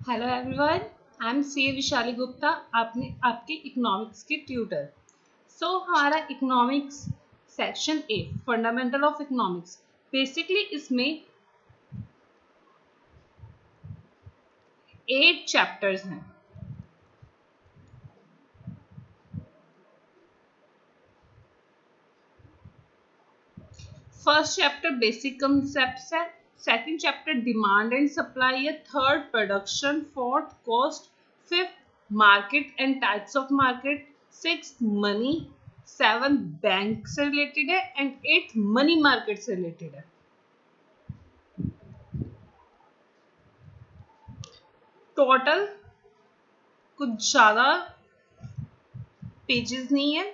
Hello everyone, I am C Vishali Gupta, आपके economics के tutor. हमारा economics section A fundamental of economics, basically इसमें 8 chapters हैं। फर्स्ट चैप्टर बेसिक कंसेप्ट्स है, second chapter demand and supply है, third production, fourth cost, fifth market and types of market, sixth money, seven bank से related है and eighth money market से related है। Total कुछ ज्यादा pages नहीं है।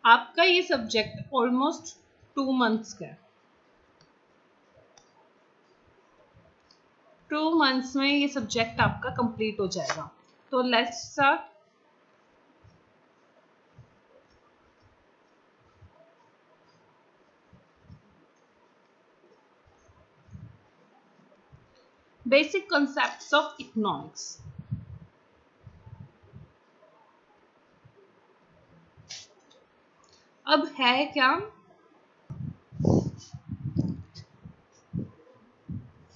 आपका ये सब्जेक्ट ऑलमोस्ट 2 मंथ्स का है। 2 मंथ्स में ये सब्जेक्ट आपका कंप्लीट हो जाएगा। तो let's start. Basic concepts of economics. अब है क्या,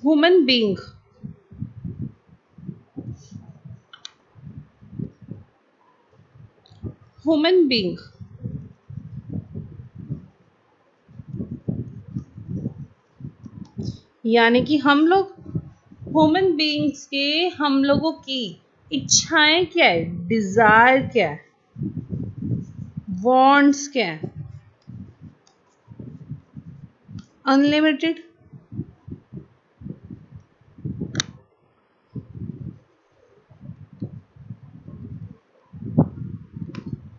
ह्यूमन बीइंग यानी कि हम लोगों की इच्छाएं क्या है, डिजायर क्या है, वांट्स क्या है, अनलिमिटेड,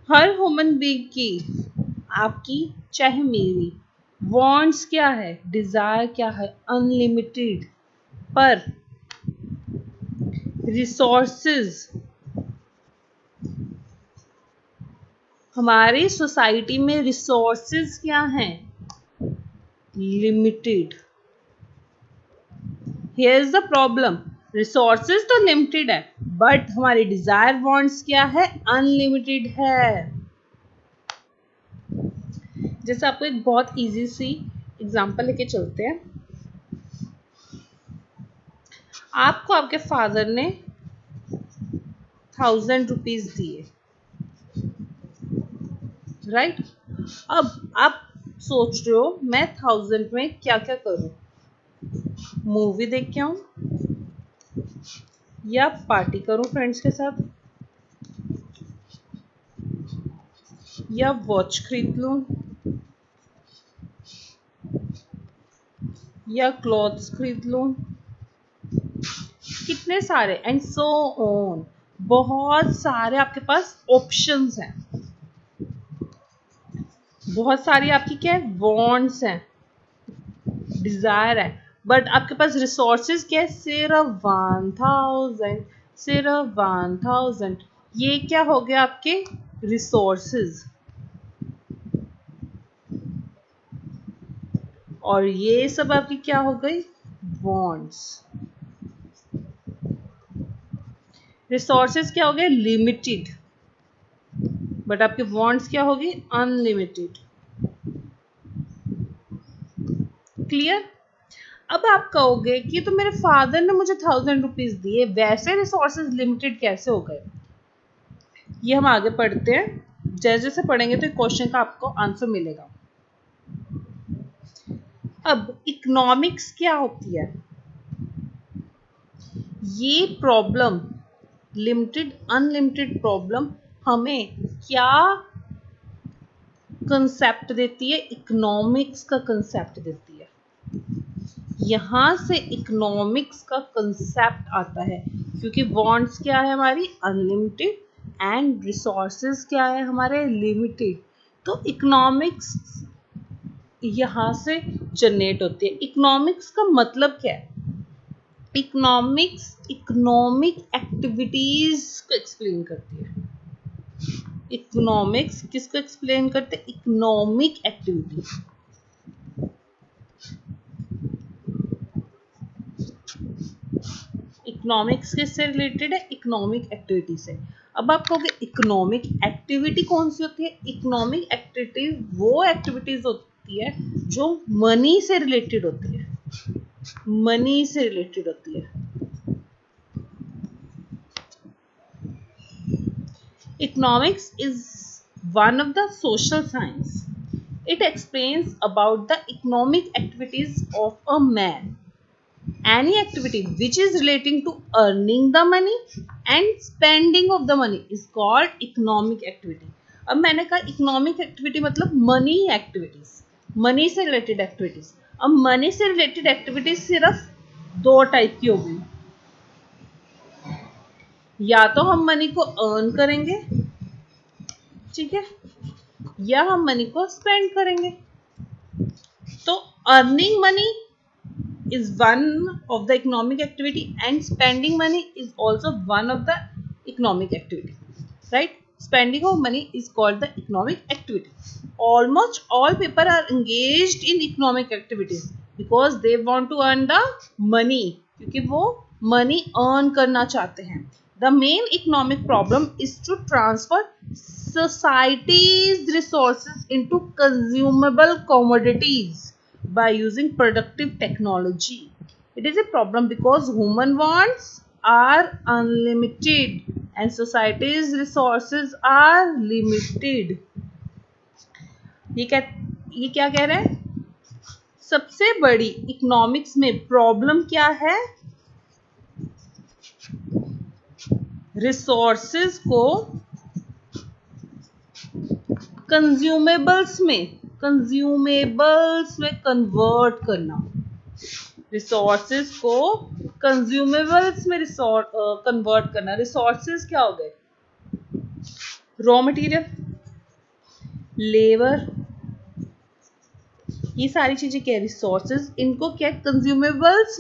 हर ह्यूमन बीइंग की, आपकी चाहे मेरी, वांट्स क्या है, डिजायर क्या है, अनलिमिटेड, पर रिसोर्सेज हमारी सोसाइटी में रिसोर्सेज क्या हैं, limited. Here is the problem, resources तो लिमिटेड है बट हमारी डिजायर वांट्स क्या है, अनलिमिटेड है। जैसे आपको एक बहुत इजी सी एग्जांपल लेके चलते हैं। आपको आपके फादर ने 1000 रुपीज दिए, राइट। अब आप सोच रहे हो मैं 1000 में क्या क्या करूं, मूवी देख के आऊं या पार्टी करूं फ्रेंड्स के साथ, या वॉच खरीद लूं, या क्लॉथ्स खरीद लूं, कितने सारे एंड सो ऑन, बहुत सारे आपके पास ऑप्शंस हैं, बहुत सारी आपकी क्या है, वांट्स हैं, डिजायर है, बट आपके पास रिसोर्सेज क्या है, सिर्फ 1000, सिर्फ 1000। ये क्या हो गया आपके रिसोर्सेज, और ये सब आपकी क्या हो गई, वांट्स। रिसोर्सेज क्या हो गए, लिमिटेड, बट आपके वांट्स क्या होगी, अनलिमिटेड। क्लियर। अब आप कहोगे कि तो मेरे फादर ने मुझे 1000 रुपीज दिए, वैसे रिसोर्सेज लिमिटेड कैसे हो गए। ये हम आगे पढ़ते हैं, जैसे जैसे पढ़ेंगे तो क्वेश्चन का आपको आंसर मिलेगा। अब इकोनॉमिक्स क्या होती है, ये प्रॉब्लम, लिमिटेड अनलिमिटेड प्रॉब्लम हमें क्या कंसेप्ट देती है, इकोनॉमिक्स का कंसेप्ट देती है। यहां से इकोनॉमिक्स का कंसेप्ट आता है, क्योंकि वांट्स क्या है हमारी, अनलिमिटेड, एंड रिसोर्सेज क्या है हमारे, लिमिटेड। तो इकोनॉमिक्स यहां से जनरेट होती है। इकोनॉमिक्स का मतलब क्या है, इकोनॉमिक्स इकोनॉमिक एक्टिविटीज को एक्सप्लेन करती है। इकोनॉमिक्स किसको एक्सप्लेन करते हैं, इकोनॉमिक एक्टिविटी। इकोनॉमिक्स किससे रिलेटेड है? इकोनॉमिक एक्टिविटी से। अब आप कहोगे इकोनॉमिक एक्टिविटी कौन सी होती है? इकोनॉमिक एक्टिविटी वो एक्टिविटीज होती है जो मनी से रिलेटेड होती है, मनी से रिलेटेड होती है। Economics is one of the social science. It explains about the economic activities of a man. Any activity which is relating to earning the money and spending of the money is called economic activity. अब मैंने कहा economic activity मतलब money activities, money से related activities. अब money से related activities सिर्फ दो type की होगी, या तो हम मनी को अर्न करेंगे, ठीक है, या हम मनी को स्पेंड करेंगे। तो earning money is one of the economic activity and spending money is also one of the economic activity, right? Spending of money is called the economic activity. Almost all people are engaged in economic activities because they want to earn the money, क्योंकि वो money earn करना चाहते हैं। The main economic problem is to transfer society's resources into consumable commodities by using productive technology. It is a problem because human wants are unlimited and society's resources are limited. ये क्या कह रहे हैं? सबसे बड़ी इकोनॉमिक्स में problem क्या है? रिसोर्सेज को कंज्यूमेबल्स में कन्वर्ट करना, रिसोर्सेज को कंज्यूमेबल्स में कन्वर्ट करना। रिसोर्सेज क्या हो गए? रॉ मटेरियल, लेबर, ये सारी चीजें क्या है? रिसोर्सेज। इनको क्या कंज्यूमेबल्स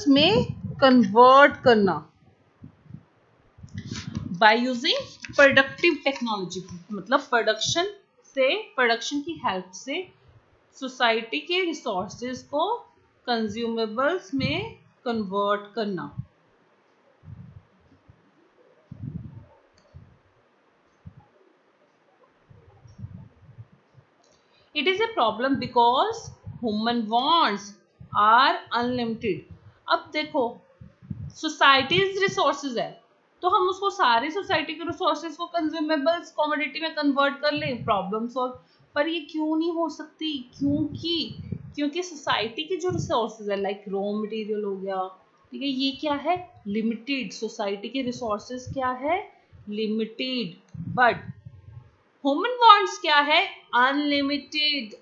में कन्वर्ट करना बाय यूजिंग प्रोडक्टिव टेक्नोलॉजी, मतलब प्रोडक्शन की हेल्प से सोसाइटी के रिसोर्सेज को कंज्यूमेबल्स में कन्वर्ट करना। It is a problem because human wants are unlimited. अब देखो सोसाइटीज रिसोर्सेज है तो हम उसको सारे सोसाइटी के रिसोर्सेज को कंज्यूमेबल्स कमोडिटी में कन्वर्ट कर लें, प्रॉब्लम सॉल्व। पर ये क्यों नहीं हो सकती? क्योंकि सोसाइटी के जो रिसोर्सेज है लाइक रॉ मटेरियल हो गया, ठीक है, ये क्या है? लिमिटेड। सोसाइटी के रिसोर्सेज क्या है? लिमिटेड। बट ह्यूमन वांट्स क्या है? अनलिमिटेड।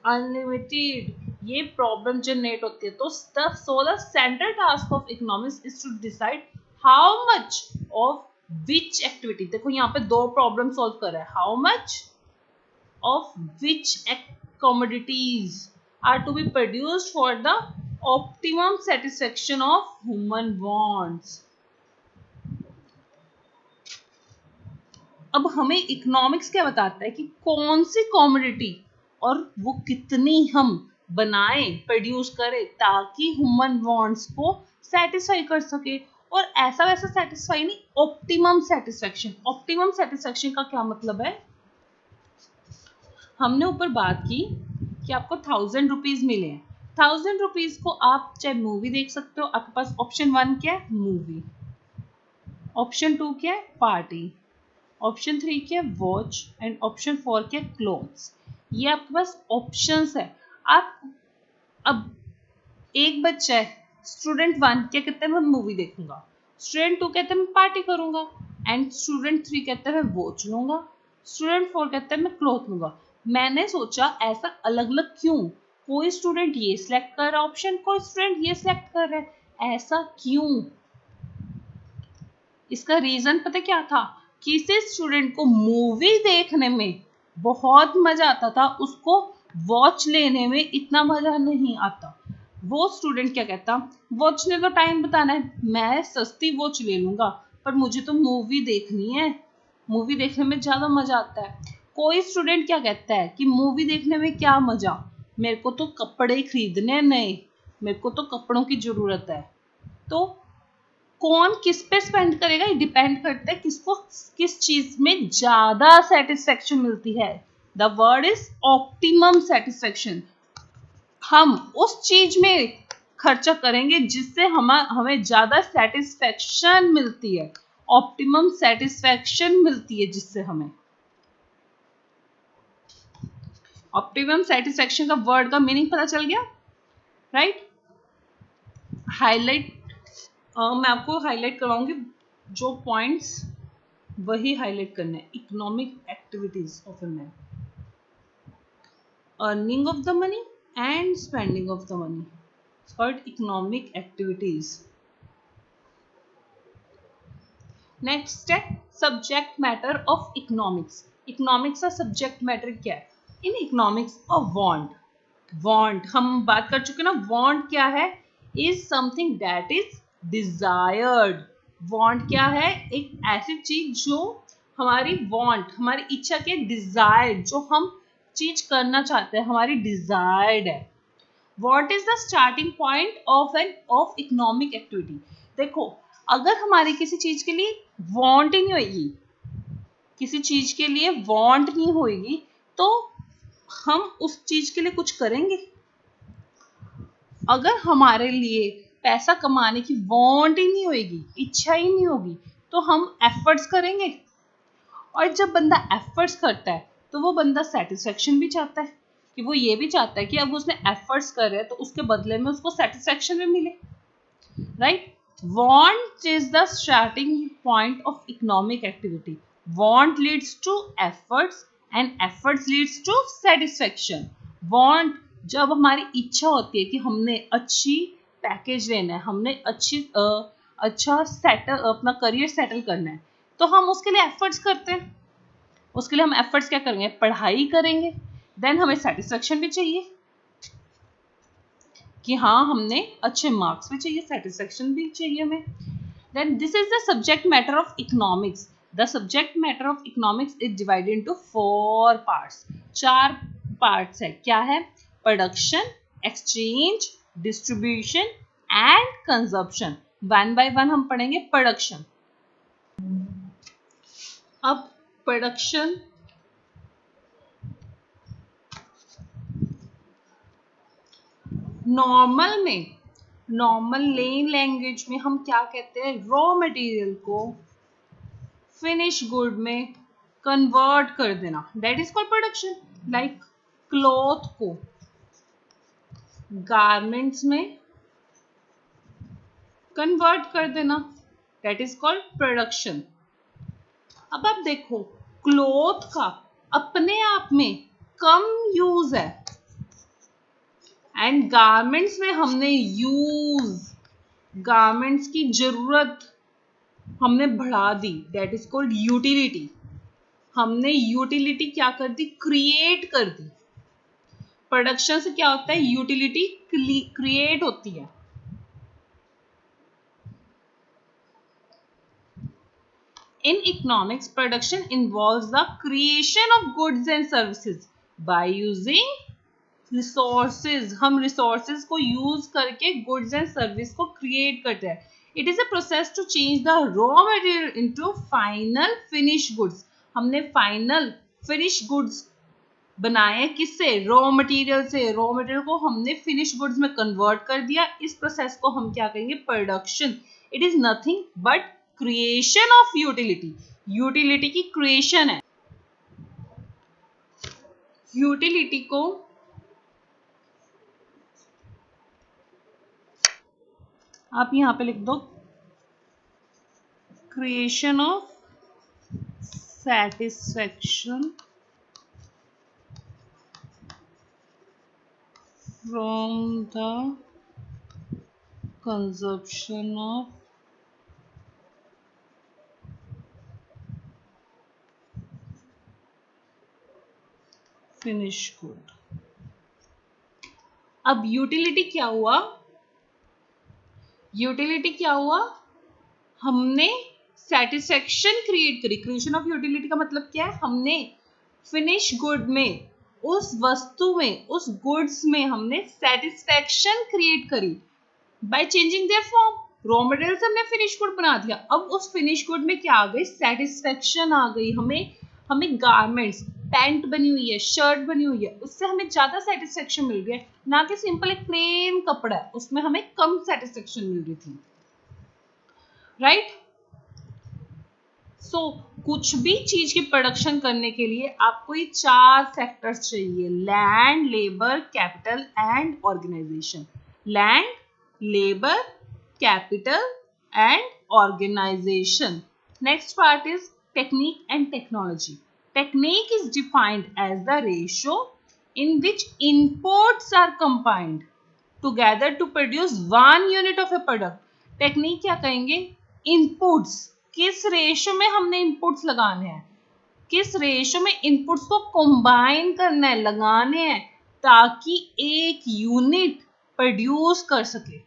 ये प्रॉब्लम जनरेट होती है। तो the central task of economics is to decide how much of which activity. देखो यहाँ पे दो प्रॉब्लम सॉल्व कर रहा है। How much of which commodities are to be produced for the optimum satisfaction of human wants. अब हमें economics क्या बताता है कि कौन सी कमोडिटी और वो कितनी हम बनाएं, प्रोड्यूस करें ताकि ह्यूमन वांट्स को सेटिस्फाई कर सके। और ऐसा वैसा सेटिस्फाई नहीं, ऑप्टिमम सेटिस्फेक्शन। ऑप्टिमम सेटिस्फेक्शन का क्या मतलब है? हमने ऊपर बात की कि आपको 1000 रुपीज मिले हैं। 1000 रुपीज को आप चाहे मूवी देख सकते हो। आपके पास ऑप्शन 1 क्या है? मूवी। ऑप्शन 2 क्या है? पार्टी। ऑप्शन 3 क्या है? वॉच। एंड ऑप्शन 4 क्या है? क्लोथ्स। ये आपके पास ऑप्शंस है। आप अब एक बच्चा है, स्टूडेंट 1 क्या कहता है? मैं मूवी देखूंगा। स्टूडेंट 2 कहता है मैं पार्टी करूंगा। एंड स्टूडेंट 3 कहता है मैं वॉच लूंगा। स्टूडेंट 4 कहता है मैं क्लोथ लूंगा। मैंने सोचा ऐसा अलग अलग क्यों? कोई स्टूडेंट ये सिलेक्ट कर रहा है ऑप्शन, कोई स्टूडेंट ये सिलेक्ट कर रहा है, ऐसा क्यों? इसका रीजन पता क्या था? किसी स्टूडेंट को मूवी देखने में बहुत मजा आता था, उसको वॉच लेने में इतना मजा नहीं आता। वो स्टूडेंट क्या कहता? वॉच ने तो टाइम बताना है, मैं सस्ती वॉच ले लूंगा, पर मुझे तो मूवी देखनी है, मूवी देखने में ज्यादा मजा आता है। कोई स्टूडेंट क्या कहता है कि मूवी देखने में क्या मजा, मेरे को तो कपड़े खरीदने नए, मेरे को तो कपड़ों की जरूरत है, तो कौन किस पे स्पेंड करेगा, ये डिपेंड करता है किसको किस चीज में ज्यादा सेटिस्फेक्शन मिलती है। The word is optimum satisfaction. हम उस चीज में खर्चा करेंगे जिससे हमें ज्यादा सेटिस्फेक्शन मिलती है, ऑप्टिमम सेटिस्फेक्शन मिलती है जिससे हमें। ऑप्टिमम सेटिस्फेक्शन का वर्ड का मीनिंग पता चल गया, राइट। हाईलाइट मैं आपको हाईलाइट करवाऊंगी जो पॉइंट्स, वही हाईलाइट करने हैं। Economic activities of a man, earning of the money and spending of the money. It's called economic activities. Next है subject matter of economics. Economics का subject matter क्या है? In economics a want. Want हम बात कर चुके ना, want क्या है? Is something that is desired. Want क्या है? एक ऐसी चीज जो हमारी want, हमारी इच्छा के desired, जो हम चीज करना चाहते हैं, हमारी डिजायर्ड है। What is the starting point of economic activity? देखो, अगर हमारी किसी चीज के लिए want ही नहीं होगी, किसी चीज के लिए want नहीं होगी, तो हम उस चीज के लिए कुछ करेंगे? अगर हमारे लिए पैसा कमाने की want ही नहीं होगी, इच्छा ही नहीं होगी, तो हम efforts करेंगे। और जब बंदा efforts करता है तो वो बंदा सेटिस्फेक्शन भी चाहता है, कि वो ये भी चाहता है कि अब उसने एफर्ट्स करे तो उसके बदले में उसको सेटिस्फेक्शन भी मिले, right. Want is the starting point of economic activity. Want leads to efforts and efforts leads to satisfaction. Want जब हमारी इच्छा होती है कि हमने अच्छी पैकेज लेना है, हमने अच्छा सेटल अपना करियर सेटल करना है, तो हम उसके लिए एफर्ट्स करते हैं। उसके लिए हम एफर्ट्स क्या करेंगे? पढ़ाई करेंगे। देन हमें सेटिस्फेक्शन भी चाहिए कि हाँ हमने अच्छे मार्क्स भी चाहिए, सेटिस्फेक्शन भी चाहिए हमें। Then this is the subject matter of economics. The subject matter of economics is divided into 4 parts. 4 parts है। क्या है? Production, exchange, distribution and consumption. One by one हम पढ़ेंगे प्रोडक्शन। अब प्रोडक्शन नॉर्मल लेन लैंग्वेज में हम क्या कहते हैं? रॉ मटेरियल को फिनिश गुड में कन्वर्ट कर देना, that is called production. Like cloth को गारमेंट्स में कन्वर्ट कर देना, दैट इज कॉल्ड प्रोडक्शन। अब आप देखो, क्लॉथ का अपने आप में कम यूज है एंड गारमेंट्स में हमने गारमेंट्स की जरूरत हमने बढ़ा दी, दैट इज कॉल्ड यूटिलिटी। हमने यूटिलिटी क्या कर दी? क्रिएट कर दी। प्रोडक्शन से क्या होता है? यूटिलिटी क्रिएट होती है। In economics, production involves the creation of goods and services by using resources. हम resources को use करके goods and service को create करते हैं। It is a process to change the raw material into final finished goods. हमने final finished goods बनाए किससे? Raw material से। रॉ मटेरियल को हमने फिनिश गुड्स में कन्वर्ट कर दिया। इस प्रोसेस को हम क्या कहेंगे? Production. It is nothing but creation of utility. Utility की क्रिएशन है। यूटिलिटी को आप यहां पे लिख दो, creation of satisfaction from the consumption of finished good। अब यूटिलिटी क्या हुआ? यूटिलिटी क्या हुआ? हमने सेटिस्फेक्शन क्रिएट करी। क्रिएशन ऑफ यूटिलिटी का मतलब क्या है? हमने फिनिश गुड में उस वस्तु में, उस गुड्स में हमने सेटिस्फेक्शन क्रिएट करी by changing their form. Raw material से हमने फिनिश गुड बना दिया, अब उस फिनिश गुड में क्या आ गई, सेटिस्फेक्शन आ गई। हमें गारमेंट्स, पैंट बनी हुई है, शर्ट बनी हुई है, उससे हमें ज्यादा सेटिस्फेक्शन मिल रही है, ना कि सिंपल एक प्लेन कपड़ा है उसमें हमें कम सेटिस्फेक्शन मिल रही थी, राइट। सो कुछ भी चीज की प्रोडक्शन करने के लिए आपको ये 4 फैक्टर्स चाहिए, land, labour, capital and organisation. Land, labour, capital and organization. Next part is technique and technology. Technique is defined as the ratio in which inputs are combined together to produce one unit of a product. Technique क्या कहेंगे, inputs, किस ratio में हमने inputs लगाने हैं, किस ratio में inputs को combine करना है, लगाने हैं, ताकि एक यूनिट प्रोड्यूस कर सके।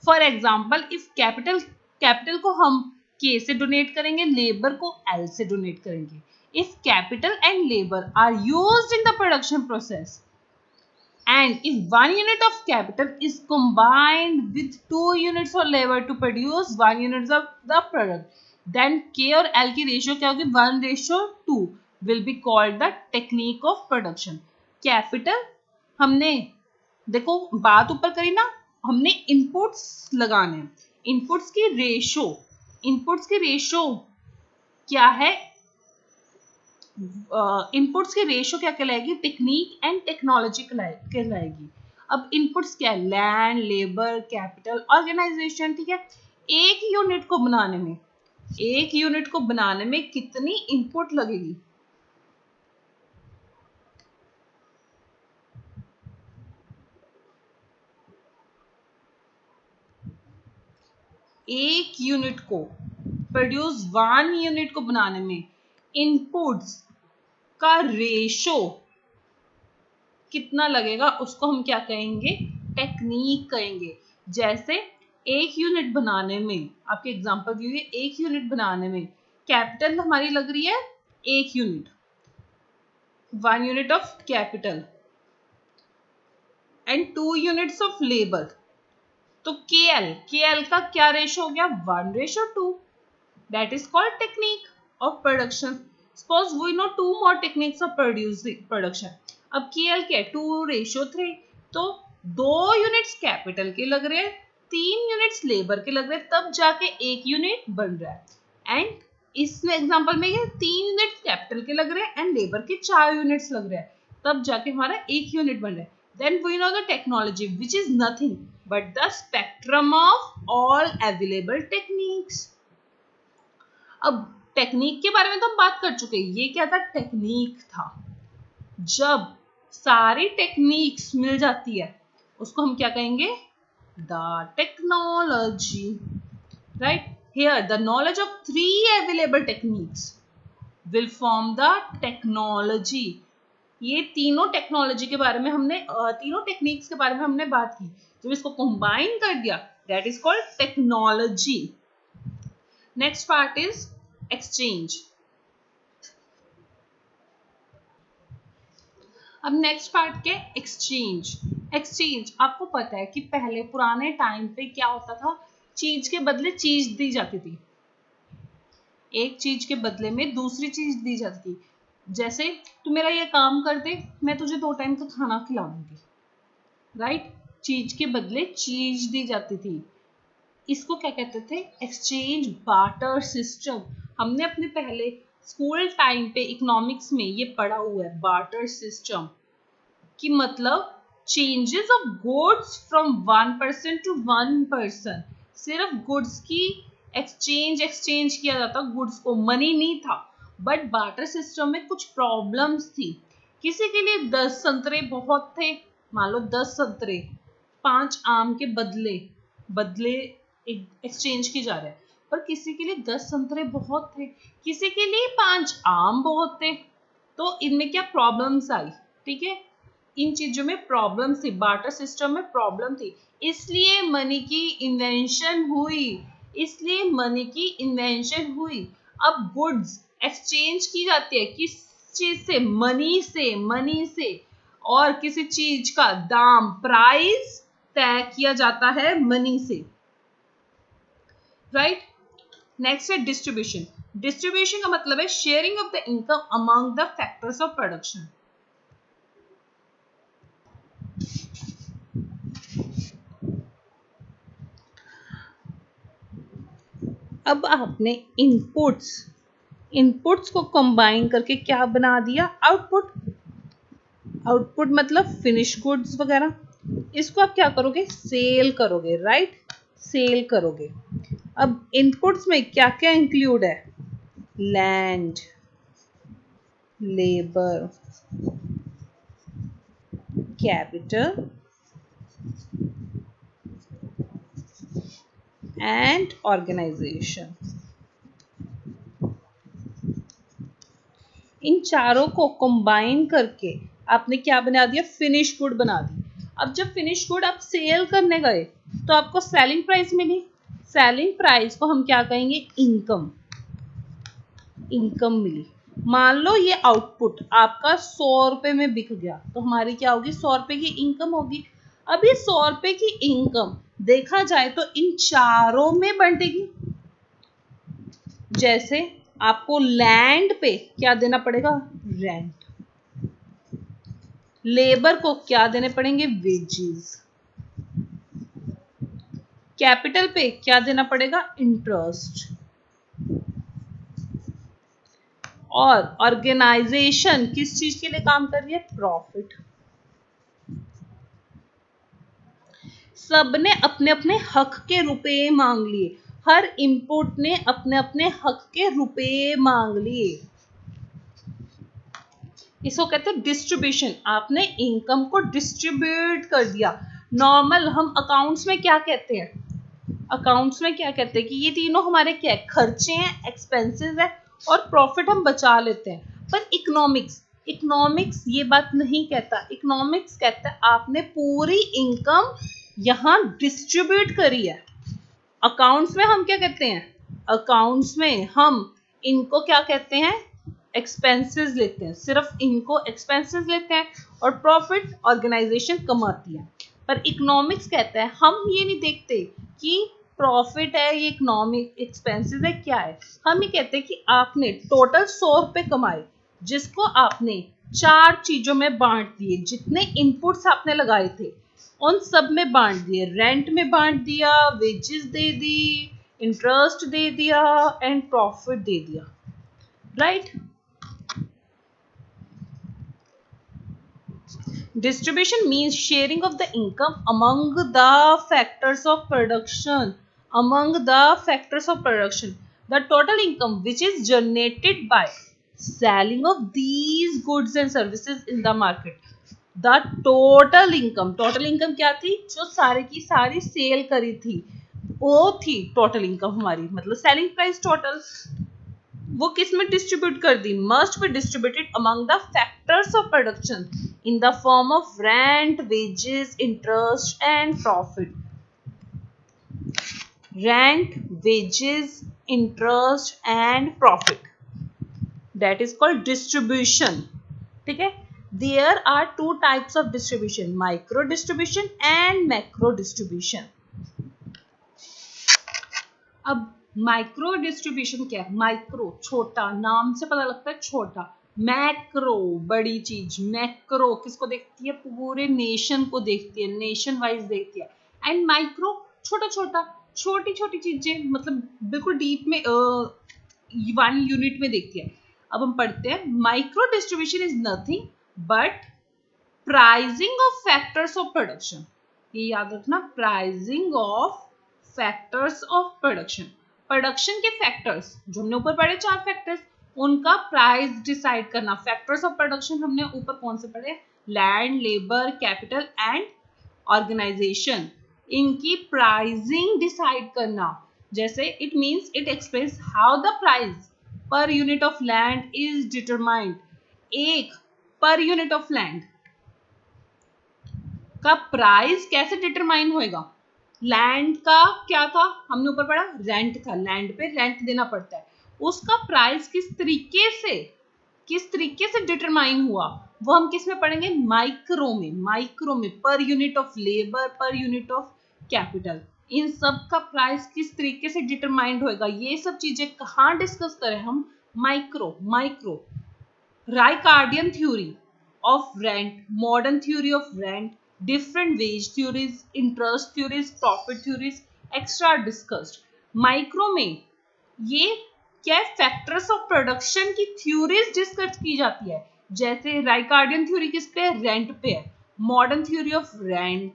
फॉर एग्जाम्पल, इफ कैपिटल को हम K से डोनेट करेंगे, लेबर को L से डोनेट करेंगे। If capital and labour are used in the production process and if 1 unit of capital is combined with 2 units of labour to produce 1 unit of the product, then K और L की रेशियो क्या होगी, 1:2 will be called the technique of production. Capital, हमने देखो बात ऊपर करी ना, हमने इनपुट्स लगाने हैं, इनपुट्स की रेशो क्या है, इनपुट्स की रेशो क्या कहलाएगी, टेक्निक एंड टेक्नोलॉजी कहलाएगी। अब इनपुट्स क्या है, लैंड, लेबर, कैपिटल, ऑर्गेनाइजेशन, ठीक है। एक यूनिट को बनाने में कितनी इनपुट लगेगी, एक यूनिट को प्रोड्यूस 1 यूनिट को बनाने में इनपुट्स का रेशो कितना लगेगा, उसको हम क्या कहेंगे, टेक्निक कहेंगे। जैसे एक यूनिट बनाने में, आपके एग्जांपल दी हुई, एक यूनिट बनाने में कैपिटल हमारी लग रही है 1 unit, 1 unit of capital and 2 units of labour, तो KL का क्या रेशो हो गया, 1:2। That is called technique of production. Suppose we know 2 more techniques of production. अब KL क्या है, 2:3, तो 2 यूनिट्स कैपिटल के लग रहे हैं, 3 यूनिट्स लेबर के लग रहे हैं, तब जाके 1 यूनिट बन रहा है। एंड इस एग्जांपल में ये 3 यूनिट्स कैपिटल के लग रहे हैं एंड लेबर के 4 यूनिट्स लग रहे हैं, तब जाके हमारा 1 यूनिट बन रहा है। Then we know the technology, which is nothing but the spectrum of all available techniques. अब टेक्निक के बारे में तो हम बात कर चुके हैं, ये क्या था, टेक्निक था। जब सारी टेक्निक्स मिल जाती है उसको हम क्या कहेंगे, the technology, right. Here the knowledge of 3 available techniques will form the technology. ये तीनों टेक्नोलॉजी के बारे में हमने, तीनों टेक्निक्स के बारे में हमने बात की, जब इसको कंबाइन कर दिया, that is called technology. Next part is exchange. अब नेक्स्ट पार्ट के एक्सचेंज आपको पता है कि पहले पुराने टाइम पे क्या होता था, चीज के बदले चीज दी जाती थी, एक चीज के बदले में दूसरी चीज दी जाती थी। जैसे तू मेरा ये काम कर दे, मैं तुझे 2 टाइम का खाना खिलाऊंगी, राइट। चीज के बदले चीज दी जाती थी, इसको क्या कहते थे, एक्सचेंज, बार्टर सिस्टम। हमने अपने पहले स्कूल टाइम पे इकोनॉमिक्स में ये पढ़ा हुआ है, बार्टर सिस्टम कि मतलब changes of goods from 1 person to 1 person. सिर्फ गुड्स की एक्सचेंज किया जाता, गुड्स को, मनी नहीं था। बट बार्टर सिस्टम में कुछ प्रॉब्लम्स थी। किसी के लिए 10 संतरे बहुत थे, मान लो 10 संतरे 5 आम के बदले एक्सचेंज की जा रहा है, पर किसी के लिए 10 संतरे बहुत थे, किसी के लिए 5 आम बहुत थे, तो इनमें क्या प्रॉब्लम्स आई, ठीक है, इन चीजों में प्रॉब्लम थी, बार्टर सिस्टम में प्रॉब्लम थी, इसलिए मनी की इन्वेंशन हुई। अब गुड्स एक्सचेंज की जाती है, चीज से? मनी से और किसी चीज का दाम, प्राइस तय किया जाता है मनी से, राइट। नेक्स्ट है डिस्ट्रीब्यूशन। डिस्ट्रीब्यूशन का मतलब है sharing of the income among the factors of production. अब आपने इनपुट्स को कंबाइन करके क्या बना दिया? आउटपुट। आउटपुट मतलब फिनिश गुड्स वगैरह। इसको आप क्या करोगे? सेल करोगे, राइट, सेल करोगे। अब इनपुट्स में क्या क्या इंक्लूड है? Land, labour, capital and organisation. इन चारों को कंबाइन करके आपने क्या बना दिया? फिनिश गुड बना दी। अब जब फिनिश गुड आप सेल करने गए तो आपको सेलिंग प्राइस मिली। सेलिंग प्राइस को हम क्या कहेंगे? इनकम। इनकम मिली। मान लो ये आउटपुट आपका 100 रुपए में बिक गया तो हमारी क्या होगी? 100 रुपए की इनकम होगी। अब ये 100 रुपए की इनकम देखा जाए तो इन चारों में बंटेगी। जैसे आपको लैंड पे क्या देना पड़ेगा? रेंट। लेबर को क्या देने पड़ेंगे? वेजेस। कैपिटल पे क्या देना पड़ेगा? इंटरेस्ट। और ऑर्गेनाइजेशन किस चीज के लिए काम कर रही है? प्रॉफिट। सबने अपने अपने हक के रुपए मांग लिए। हर इनपुट ने अपने अपने हक के रुपए मांग लिए। इसको कहते हैं डिस्ट्रीब्यूशन। आपने इनकम को डिस्ट्रीब्यूट कर दिया। नॉर्मल हम अकाउंट्स में क्या कहते हैं? अकाउंट्स में क्या कहते हैं कि ये तीनों हमारे क्या है? खर्चे हैं, एक्सपेंसेस है और प्रॉफिट हम बचा लेते हैं। पर इकोनॉमिक्स ये बात नहीं कहता। इकोनॉमिक्स कहता है आपने पूरी इनकम यहां डिस्ट्रीब्यूट करी है। अकाउंट्स में हम क्या कहते हैं? अकाउंट्स में हम इनको क्या कहते हैं? एक्सपेंसेस लेते हैं। सिर्फ इनको एक्सपेंसेस लेते हैं और प्रॉफिट ऑर्गेनाइजेशन कमाती है। पर इकोनॉमिक्स कहता है हम ये नहीं देखते कि प्रॉफिट है, ये इकोनॉमिक एक्सपेंसेस है, क्या है। हम ये कहते हैं कि आपने टोटल 100 रुपए कमाए जिसको आपने 4 चीजों में बांट दिए। जितने इनपुट्स आपने लगाए थे उन सब में बांट दिए। रेंट में बांट दिया, वेजेस दे दी, इंटरेस्ट दे दिया एंड प्रॉफिट दे दिया, right. Distribution means sharing of the income among the factors of production. The total income which is generated by selling of these goods and services in the market. The total income क्या थी? जो सारी की सारी cell करी थी वो थी टोटल इनकम हमारी, मतलब सेलिंग प्राइस टोटल। वो किस में डिस्ट्रीब्यूट कर दी? Must be distributed among the factors of production in the form of rent, wages, interest and profit. Rent, wages, interest and profit, that is called distribution. ठीक है। There are 2 types of distribution, micro distribution and macro distribution. अब micro distribution क्या है? Micro छोटा, नाम से पता लगता है छोटा। मैक्रो बड़ी चीज। मैक्रो किसको देखती है? पूरे नेशन को देखती है, नेशन वाइज देखती है। एंड माइक्रो छोटा छोटा, छोटी छोटी चीजें, मतलब बिल्कुल डीप में 1 यूनिट में देखती है। अब हम पढ़ते हैं। Micro distribution is nothing but pricing of factors of production. ये याद रखना, pricing of factors of production. Production के फैक्टर्स जो हमने ऊपर पढ़े 4 फैक्टर्स, उनका प्राइस डिसाइड करना। फैक्टर्स ऑफ प्रोडक्शन हमने ऊपर कौन से पढ़े? Land, labour, capital and organisation. इनकी प्राइसिंग डिसाइड करना। जैसे it means it explains how the price per unit of land is determined. एक पर यूनिट ऑफ लैंड का प्राइस कैसे डिटरमाइन होएगा? लैंड का क्या था हमने ऊपर पढ़ा? रेंट था। लैंड पे रेंट देना पड़ता है। उसका प्राइस किस तरीके से किस तरीके से डिटरमाइन हुआ वो हम किस में पढ़ेंगे, माइक्रो में। माइक्रो में per unit of labour, per unit of capital, इन सब का प्राइस किस तरीके से डिटरमाइंड होएगा, ये सब चीजें कहाँ डिस्कस करें हम, micro. Ricardian theory of rent, modern theory of rent, different wage theories, interest theories, profit theories extra discussed. Micro में ये क्या है, फैक्टर्स ऑफ प्रोडक्शन की थ्योरीज डिस्कस की जाती है। जैसे राइकार्डियन थ्योरी किस पे है, रेंट पे है। Modern theory of rent,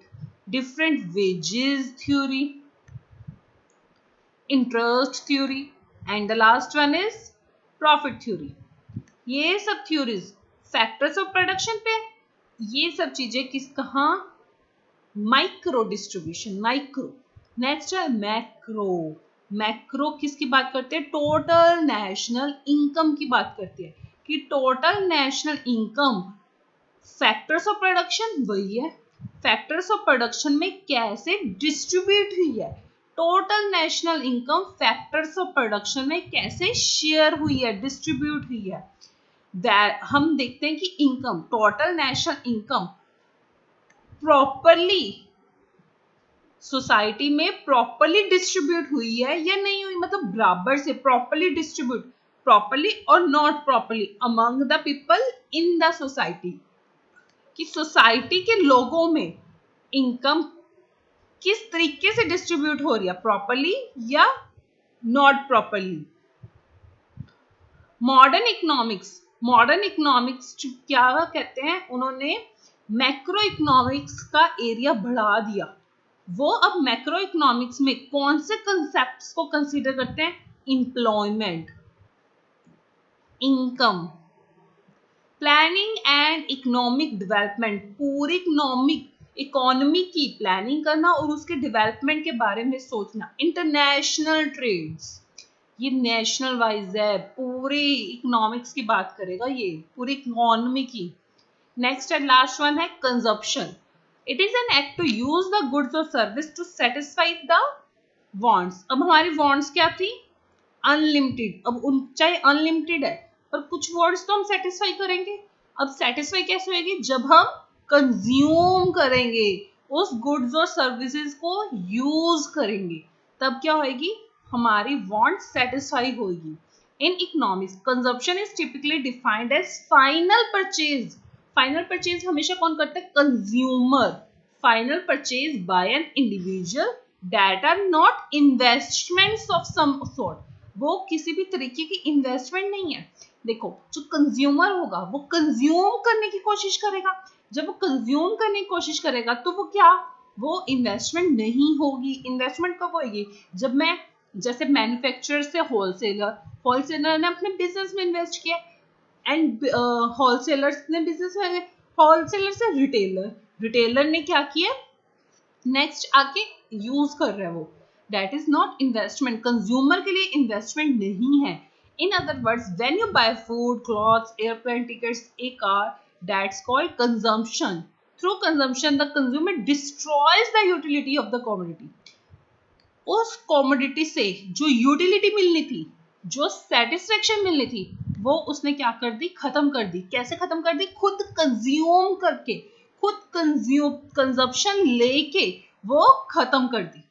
different wages theory, interest theory, and the last one is profit theory. ये सब थ्योरीज फैक्टर्स ऑफ प्रोडक्शन पे, ये सब चीजें किस कहाँ, माइक्रो डिस्ट्रीब्यूशन, माइक्रो। नेक्स्ट है मैक्रो। मैक्रो किसकी बात करते हैं, टोटल नेशनल इनकम की बात करती है कि total national income factors of production वही है, फैक्टर्स ऑफ प्रोडक्शन में कैसे डिस्ट्रीब्यूट हुई है, total national income factors of production में कैसे शेयर हुई है, डिस्ट्रीब्यूट हुई है। हम देखते हैं कि income, total national income properly society में प्रॉपरली डिस्ट्रीब्यूट हुई है या नहीं हुई, मतलब बराबर से प्रॉपरली डिस्ट्रीब्यूट, प्रॉपरली और not properly among the people in the society, कि सोसाइटी के लोगों में इनकम किस तरीके से डिस्ट्रीब्यूट हो रही है, प्रॉपरली या नॉट प्रॉपरली। मॉडर्न इकोनॉमिक्स क्या कहते हैं, उन्होंने मैक्रो इकोनॉमिक्स का एरिया बढ़ा दिया। वो अब मैक्रो इकोनॉमिक्स में कौन से कंसेप्ट्स को कंसीडर करते हैं, employment, income, planning and economic development, पूरी इकोनॉमी की प्लानिंग करना और उसके डेवलपमेंट के बारे में सोचना, इंटरनेशनल ट्रेड्स, ये नेशनल वाइज है, पूरी इकोनॉमिक्स की बात करेगा, ये पूरी इकोनॉमी की। नेक्स्ट एंड लास्ट वन है consumption. It is an act to use the goods और service to satisfy the wants. अब हमारी वांट्स क्या थी, अनलिमिटेड। अब चाहे अनलिमिटेड है पर कुछ वांट्स तो हम सेटिस्फाई करेंगे। अब सेटिस्फाई कैसे होगी, जब हम कंज्यूम करेंगे, उस गुड्स और सर्विसेज को यूज करेंगे, तब क्या होगी, हमारी वांट सेटिस्फाई होगी। In economics consumption is typically defined as final purchase. Final purchase हमेशा कौन करता है, consumer. Final purchase by an individual that are not investments of some sort. वो किसी भी तरीके की इन्वेस्टमेंट नहीं है। देखो जो कंज्यूमर होगा वो कंज्यूम करने की कोशिश करेगा, जब वो कंज्यूम करने की कोशिश करेगा तो वो क्या, वो इन्वेस्टमेंट नहीं होगी। इन्वेस्टमेंट कब होगी, जब मैं, जैसे मैन्युफैक्चरर से होलसेलर, होलसेलर ने अपने बिजनेस में इन्वेस्ट किया, एंड होलसेलर्स ने बिजनेस में, होलसेलर से रिटेलर, रिटेलर ने क्या किया, नेक्स्ट आके यूज कर रहा है वो, that is not investment. Consumer के लिए इन्वेस्टमेंट नहीं है। In other words, when you buy food, clothes, airplane tickets, a car, that's called consumption. Through consumption, the consumer destroys the utility of the commodity. उस commodity से जो utility मिलनी थी, जो satisfaction मिलनी थी, वो उसने क्या कर दी, खत्म कर दी। कैसे खत्म कर दी, खुद consume करके, खुद consumption लेके वो खत्म कर दी।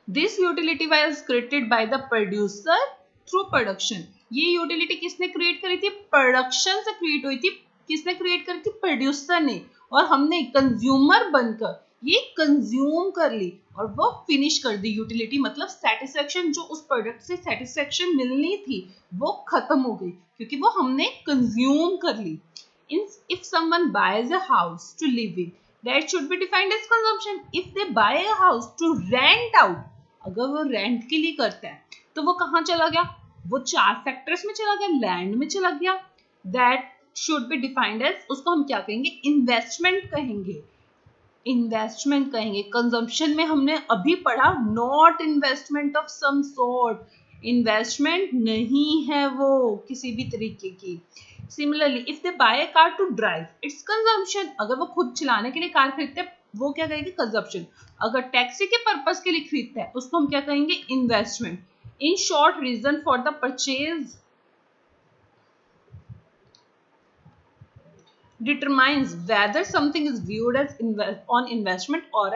This utility was created by the producer through production. ये यूटिलिटी किसने क्रिएट करी थी, प्रोडक्शन से क्रिएट हुई थी। किसने क्रिएट करी थी, प्रोड्यूसर ने, और हमने कंज्यूमर बनकर ये कंज्यूम कर ली और वो फिनिश कर दी। यूटिलिटी मतलब सेटिस्फेक्शन, जो उस प्रोडक्ट से सेटिस्फेक्शन मिलनी थी वो खत्म हो गई क्योंकि वो हमने कंज्यूम कर ली। If someone buys a house to live in, that should be defined as consumption. If they buy a house to rent out, अगर वो रेंट के लिए करता है तो वो कहाँ चला गया, वो 4 फैक्टर्स में चला गया, लैंड में चला गया, that should be defined as, उसको हम क्या कहेंगे, इन्वेस्टमेंट कहेंगे, इन्वेस्टमेंट कहेंगे। कंजम्पशन में हमने अभी पढ़ा not investment of some sort, investment नहीं है वो किसी भी तरीके की। Similarly if they buy a car to drive, it's consumption. अगर वो खुद चलाने के लिए कार खरीदते हैं वो क्या कहेंगे, कंजम्पशन। अगर टैक्सी के पर्पस के लिए खरीदता है उसको हम क्या कहेंगे, investment. In short, reason for the purchase determines whether something is viewed as on investment or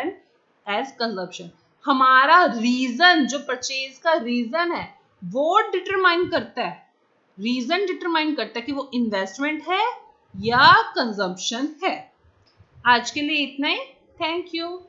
as consumption. हमारा रीजन, जो परचेज का रीजन है, वो डिटरमाइन करता है, रीजन डिटरमाइन करता है कि वो इन्वेस्टमेंट है या कंजम्पशन है। आज के लिए इतना ही। Thank you.